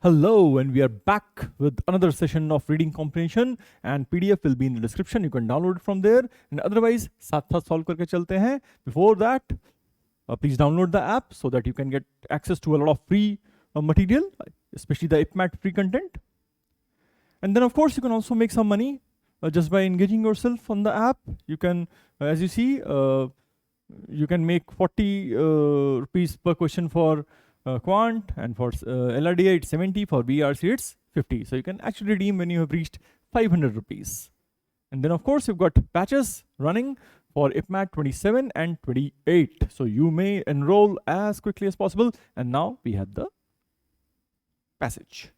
Hello, and we are back with another session of reading comprehension, and PDF will be in the description. You can download it from there, and otherwise साथ साथ solve करके चलते हैं. Before that, please download the app so that you can get access to a lot of free material, especially the IPMAT free content. And then of course you can also make some money just by engaging yourself on the app. You can, as you see, you can make 40 rupees per question for quant, and for LRDI it's 70, for BRC it's 50. So you can actually redeem when you have reached 500 rupees. And then of course you've got batches running for IPMAT 27 and 28. So you may enroll as quickly as possible. And now we have the passage.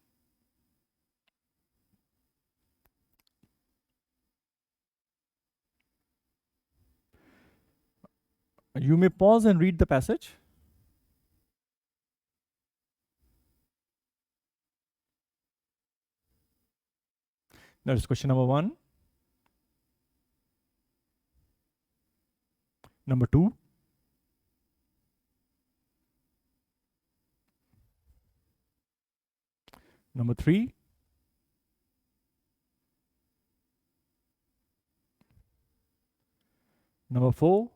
You may pause and read the passage. That is question number 1. Number 2. Number 3. Number 4.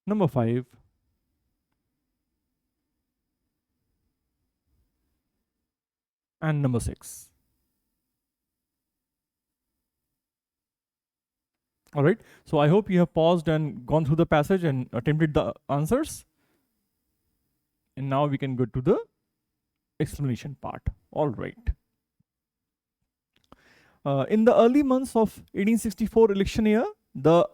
Number 5. And number 6. All right. So I hope you have paused and gone through the passage and attempted the answers. And now we can go to the explanation part. All right. In the early months of 1864 election year, the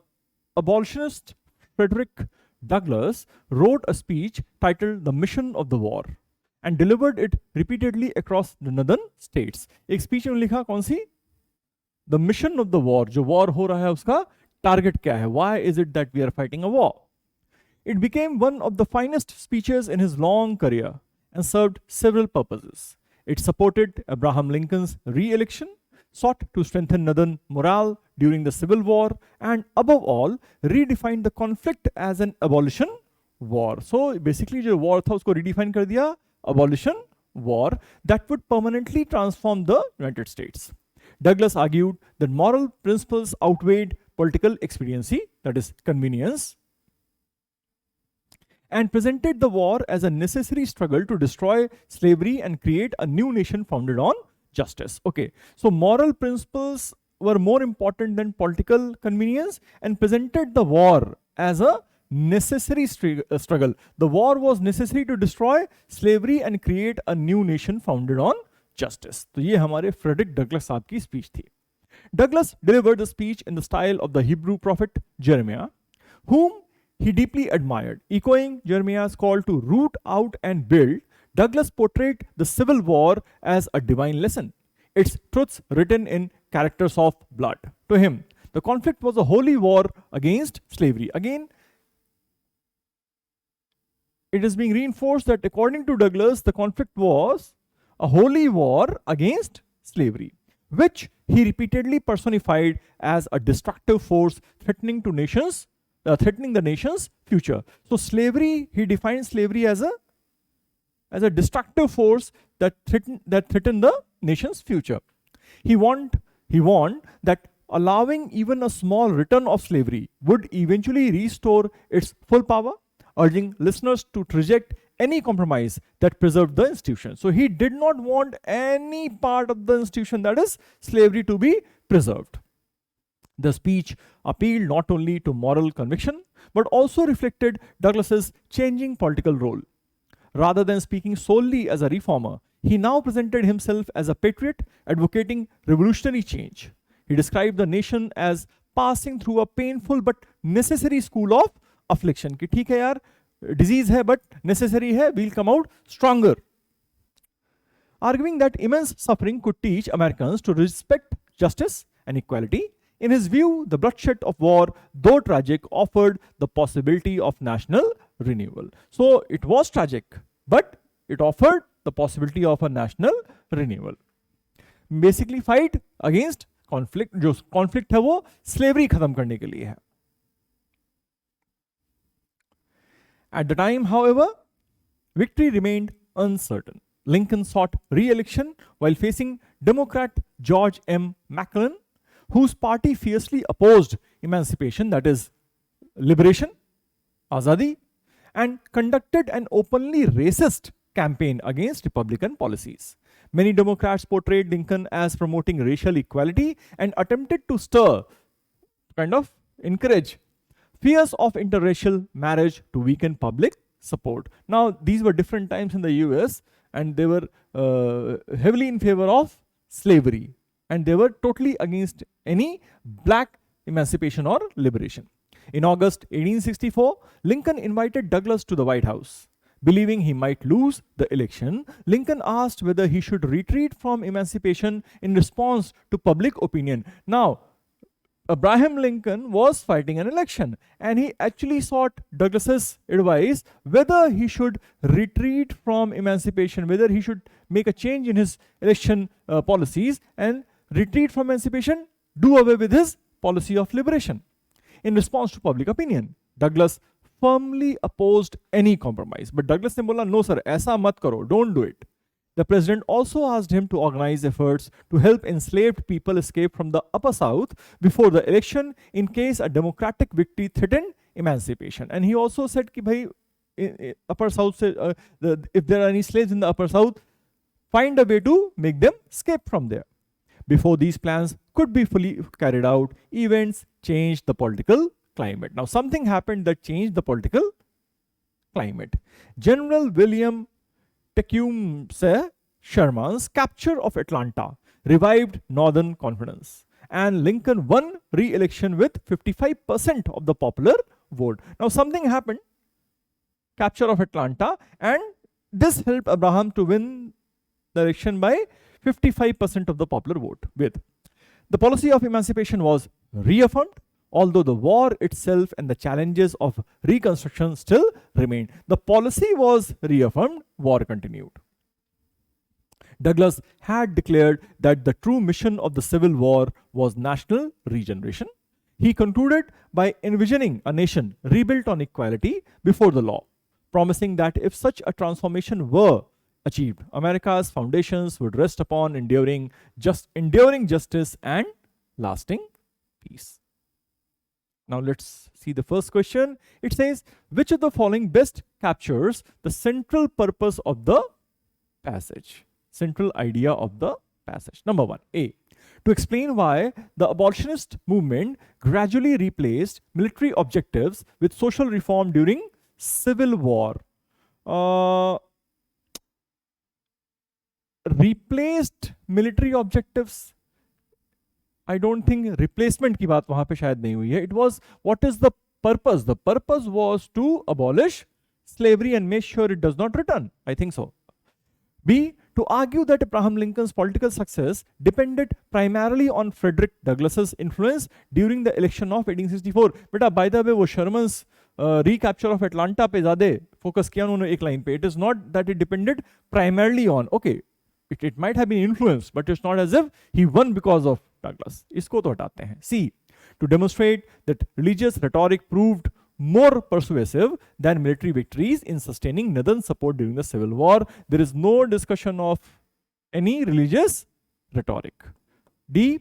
abolitionist Frederick Douglass wrote a speech titled "The Mission of the War" and delivered it repeatedly across the northern states. एक speech में लिखा कौन सी? The mission of the war, जो war हो रहा है उसका target क्या है? Why is it that we are fighting a war? It became one of the finest speeches in his long career and served several purposes. It supported Abraham Lincoln's re-election, sought to strengthen northern morale during the Civil War, and above all, redefined the conflict as an abolition war. So basically जो war था उसको redefine कर दिया, abolition war that would permanently transform the United States. Douglas argued that moral principles outweighed political expediency, that is convenience, and presented the war as a necessary struggle to destroy slavery and create a new nation founded on justice. Okay, so moral principles were more important than political convenience and presented the war as a necessary struggle. The war was necessary to destroy slavery and create a new nation founded on justice. तो ये हमारे Frederick Douglass साहब की speech थी. Douglas delivered the speech in the style of the Hebrew prophet Jeremiah, whom he deeply admired. Echoing Jeremiah's call to root out and build, Douglas portrayed the Civil War as a divine lesson, its truths written in characters of blood. To him, the conflict was a holy war against slavery. Again, it is being reinforced that according to Douglas, the conflict was a holy war against slavery, which he repeatedly personified as a destructive force threatening the nation's future. So slavery, he defined slavery as a destructive force that threatened the nation's future. He warned that allowing even a small return of slavery would eventually restore its full power, urging listeners to reject any compromise that preserved the institution. So he did not want any part of the institution, that is slavery, to be preserved. The speech appealed not only to moral conviction, but also reflected Douglas's changing political role. Rather than speaking solely as a reformer, he now presented himself as a patriot advocating revolutionary change. He described the nation as passing through a painful but necessary school of affliction. कि ठीक है यार, disease है but necessary है, we'll come out stronger. Arguing that immense suffering could teach Americans to respect justice and equality. In his view, the bloodshed of war, though tragic, offered the possibility of national renewal. So it was tragic, but it offered the possibility of a national renewal. Basically fight against conflict. जो conflict है वो slavery खत्म करने के लिए है. At the time, however, victory remained uncertain. Lincoln sought re-election while facing Democrat George M. McClellan, whose party fiercely opposed emancipation, that is, liberation, Azadi, and conducted an openly racist campaign against Republican policies. Many Democrats portrayed Lincoln as promoting racial equality and attempted to encourage fears of interracial marriage to weaken public support. Now, these were different times in the US, and they were heavily in favor of slavery, and they were totally against any black emancipation or liberation. In August 1864, Lincoln invited Douglas to the White House. Believing he might lose the election, Lincoln asked whether he should retreat from emancipation in response to public opinion. Now, Abraham Lincoln was fighting an election, and he actually sought Douglas's advice whether he should retreat from emancipation, whether he should make a change in his election policies and retreat from emancipation, do away with his policy of liberation. In response to public opinion, Douglas firmly opposed any compromise. But Douglas ne bola, no sir, aisa mat karo, don't do it. The president also asked him to organize efforts to help enslaved people escape from the Upper South before the election in case a Democratic victory threatened emancipation. And he also said ki bhai, Upper South, if there are any slaves in the Upper South, find a way to make them escape from there. Before these plans could be fully carried out, events changed the political climate. Now, something happened that changed the political climate. General William Tecumseh Sherman's capture of Atlanta revived Northern confidence, and Lincoln won re-election with 55% of the popular vote. Now, something happened, capture of Atlanta, and this helped Abraham to win the election by 55% of the popular vote with. The policy of emancipation was reaffirmed, although the war itself and the challenges of reconstruction still remained. The policy was reaffirmed, war continued. Douglas had declared that the true mission of the Civil War was national regeneration. He concluded by envisioning a nation rebuilt on equality before the law, promising that if such a transformation were achieved, America's foundations would rest upon enduring justice and lasting peace. Now let's see the first question. It says, which of the following best captures the central purpose of the passage? Central idea of the passage. Number 1, A. To explain why the abolitionist movement gradually replaced military objectives with social reform during Civil War. Replaced military objectives. I don't think replacement की बात वहां पे शायद नहीं हुई है. It was, what is the purpose? The purpose was to abolish slavery and make sure it does not return. I think so. B. To argue that Abraham Lincoln's political success depended primarily on Frederick Douglass's influence during the election of 1864. बेटा, by the way, वो Sherman's recapture of Atlanta पे ज़्यादा focus किया उन्होंने एक line पे. It is not that it depended primarily on. Okay, it might have been influenced, but it's not as if he won because of Douglas. इसको तो हटाते हैं. C. To demonstrate that religious rhetoric proved more persuasive than military victories in sustaining Northern support during the Civil War. There is no discussion of any religious rhetoric. D.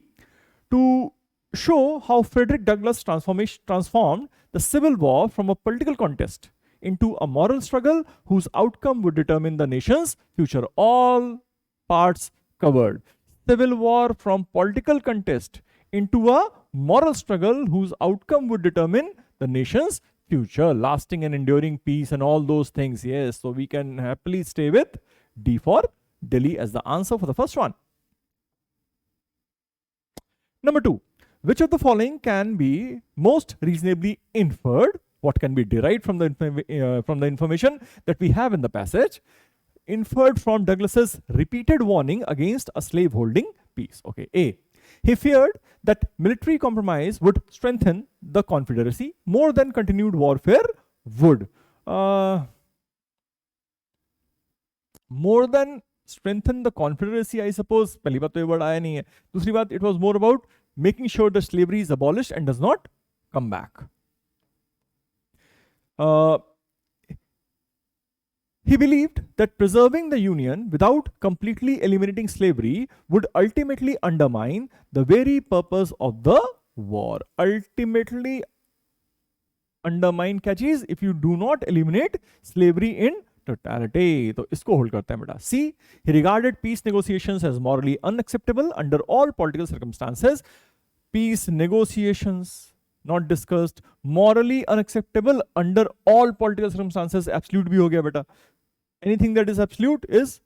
To show how Frederick Douglass transformed the Civil War from a political contest into a moral struggle whose outcome would determine the nation's future. All parts covered. Civil War from political contest into a moral struggle whose outcome would determine the nation's future, lasting and enduring peace and all those things. Yes, so we can happily stay with D for Delhi as the answer for the first one. Number 2, which of the following can be most reasonably inferred? What can be derived from the information that we have in the passage? Inferred from Douglas's repeated warning against a slaveholding peace. Okay, A. He feared that military compromise would strengthen the Confederacy more than continued warfare would. More than strengthen the Confederacy, I suppose. पहली बात तो ये word आया नहीं है. दूसरी बात, it was more about making sure that slavery is abolished and does not come back. He believed that preserving the Union without completely eliminating slavery would ultimately undermine the very purpose of the war. Ultimately undermine क्या चीज? If you do not eliminate slavery in totality. तो इसको hold करते हैं बेटा. C. He regarded peace negotiations as morally unacceptable under all political circumstances. Peace negotiations not discussed, morally unacceptable under all political circumstances. Absolute भी हो गया बेटा. Anything that is absolute is,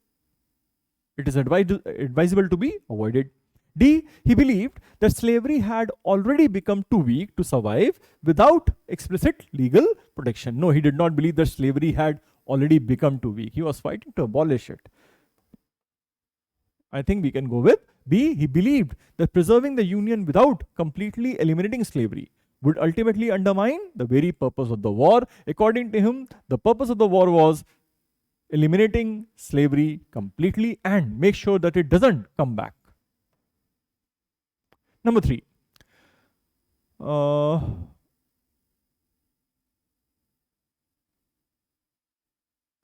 it is advisable to be avoided. D. He believed that slavery had already become too weak to survive without explicit legal protection. No, he did not believe that slavery had already become too weak. He was fighting to abolish it. I think we can go with B. He believed that preserving the Union without completely eliminating slavery would ultimately undermine the very purpose of the war. According to him, the purpose of the war was eliminating slavery completely and make sure that it doesn't come back. Number 3.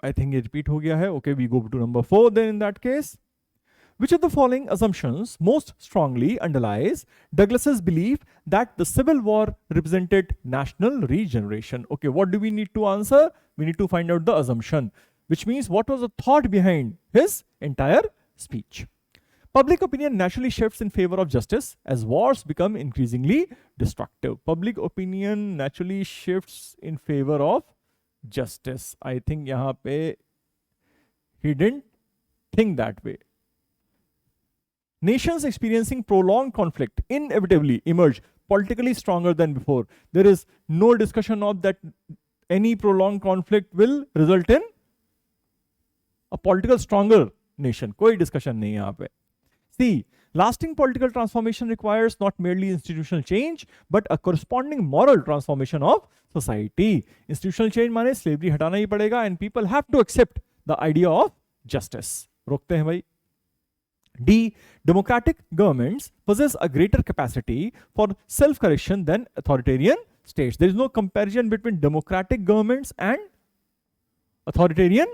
I think it repeat ho gaya hai. Okay, we go to number 4 then in that case. Which of the following assumptions most strongly underlies Douglas's belief that the Civil War represented national regeneration? Okay, what do we need to answer? We need to find out the assumption, which means what was the thought behind his entire speech. Public opinion naturally shifts in favor of justice as wars become increasingly destructive. Public opinion naturally shifts in favor of justice. I think yahan pe he didn't think that way. Nations experiencing prolonged conflict inevitably emerge politically stronger than before. There is no discussion of that any prolonged conflict will result in a political stronger nation. Koi discussion nahi yahan pe. C. Lasting political transformation requires not merely institutional change, but a corresponding moral transformation of society. Institutional change माने slavery हटाना ही पड़ेगा and people have to accept the idea of justice. रोकते हैं भाई. D. Democratic governments possess a greater capacity for self-correction than authoritarian states. There is no comparison between democratic governments and authoritarian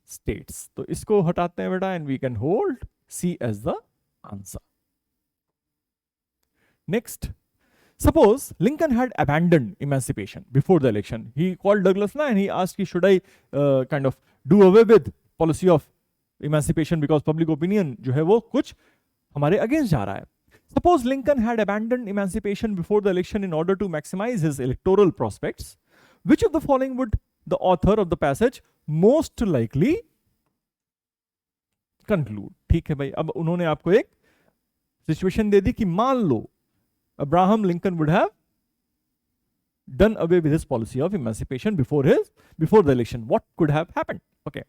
states. तो इसको हटाते हैं बेटा and we can hold C as the answer. Next, suppose Lincoln had abandoned emancipation before the election. He called Douglas and he asked, should I kind of do away with policy of emancipation because public opinion जो है वो कुछ हमारे against जा रहा है. Suppose Lincoln had abandoned emancipation before the election in order to maximize his electoral prospects. Which of the following would the author of the passage most likely conclude? ठीक है भाई, अब उन्होंने आपको एक सिचुएशन दे दी कि मान लो Abraham Lincoln would have done away with his policy of emancipation before the election. What could have happened? Okay.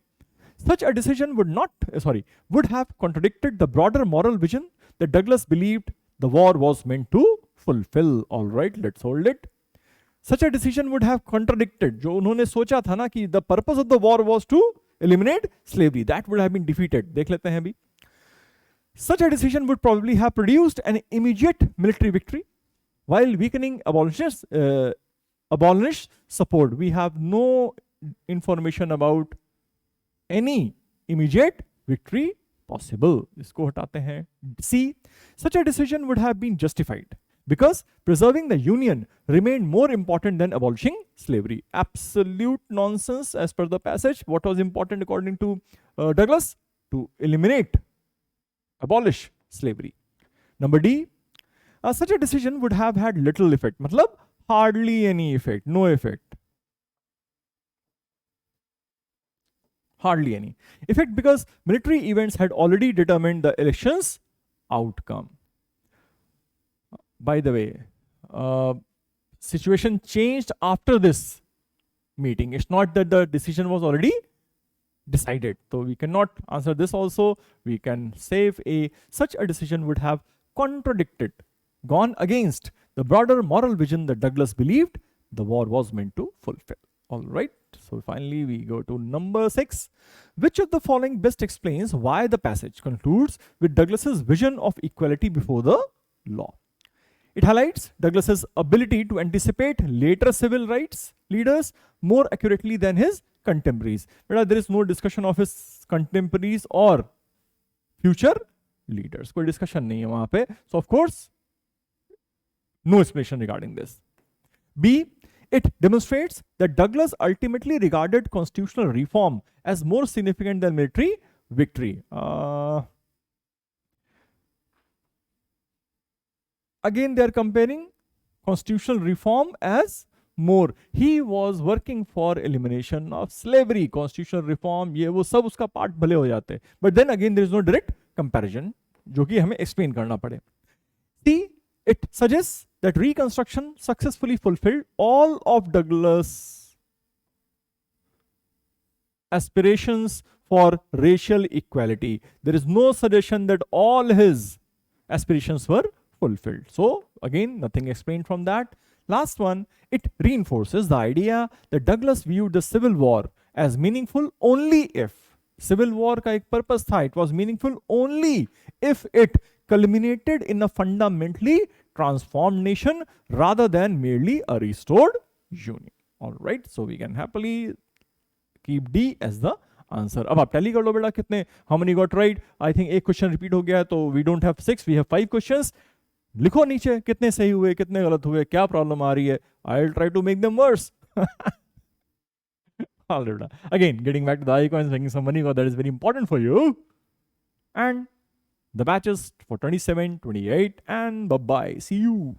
Such a decision would have contradicted the broader moral vision that Douglas believed the war was meant to fulfill. All right, let's hold it. Such a decision would have contradicted जो उन्होंने सोचा था ना कि the purpose of the war was to eliminate slavery. That would have been defeated. देख लेते हैं अभी. Such a decision would probably have produced an immediate military victory while weakening abolitionist support. We have no information about any immediate victory possible. इसको हटाते हैं. C. Such a decision would have been justified because preserving the Union remained more important than abolishing slavery. Absolute nonsense as per the passage. What was important according to Douglas? To abolish slavery. Number D. Such a decision would have had little effect. मतलब hardly any effect. No effect. Hardly any effect because military events had already determined the election's outcome. By the way, situation changed after this meeting. It's not that the decision was already decided. So we cannot answer this also. We can save A. Such a decision would have gone against the broader moral vision that Douglas believed the war was meant to fulfill. All right. So finally we go to number 6. Which of the following best explains why the passage concludes with Douglas's vision of equality before the law? It highlights Douglas's ability to anticipate later civil rights leaders more accurately than his contemporaries. But there is no discussion of his contemporaries or future leaders. कोई discussion नहीं है वहां पे. So of course, no explanation regarding this. B. It demonstrates that Douglas ultimately regarded constitutional reform as more significant than military victory. Again, they are comparing constitutional reform as more. He was working for elimination of slavery. Constitutional reform, ये वो सब उसका part भले हो जाते. But then again, there is no direct comparison, जो कि हमें explain करना पड़े. C. It suggests that Reconstruction successfully fulfilled all of Douglas' aspirations for racial equality. There is no suggestion that all his aspirations were fulfilled. So again, nothing explained from that. Last one, it reinforces the idea that Douglas viewed the Civil War as meaningful only if Civil War का एक purpose था. It was meaningful only if it culminated in a fundamentally transformed nation rather than merely a restored union. All right, so we can happily keep D as the answer. अब आप tally कर लो बेटा कितने, how many got right? I think एक question repeat हो गया है, तो we don't have 6, we have 5 questions. लिखो नीचे कितने सही हुए, कितने गलत हुए, क्या प्रॉब्लम आ रही है. I'll try to make them worse. Again, getting back to the iCoins, making some money, that is very important for you. And the batches for 27, 28, and bye-bye. See you.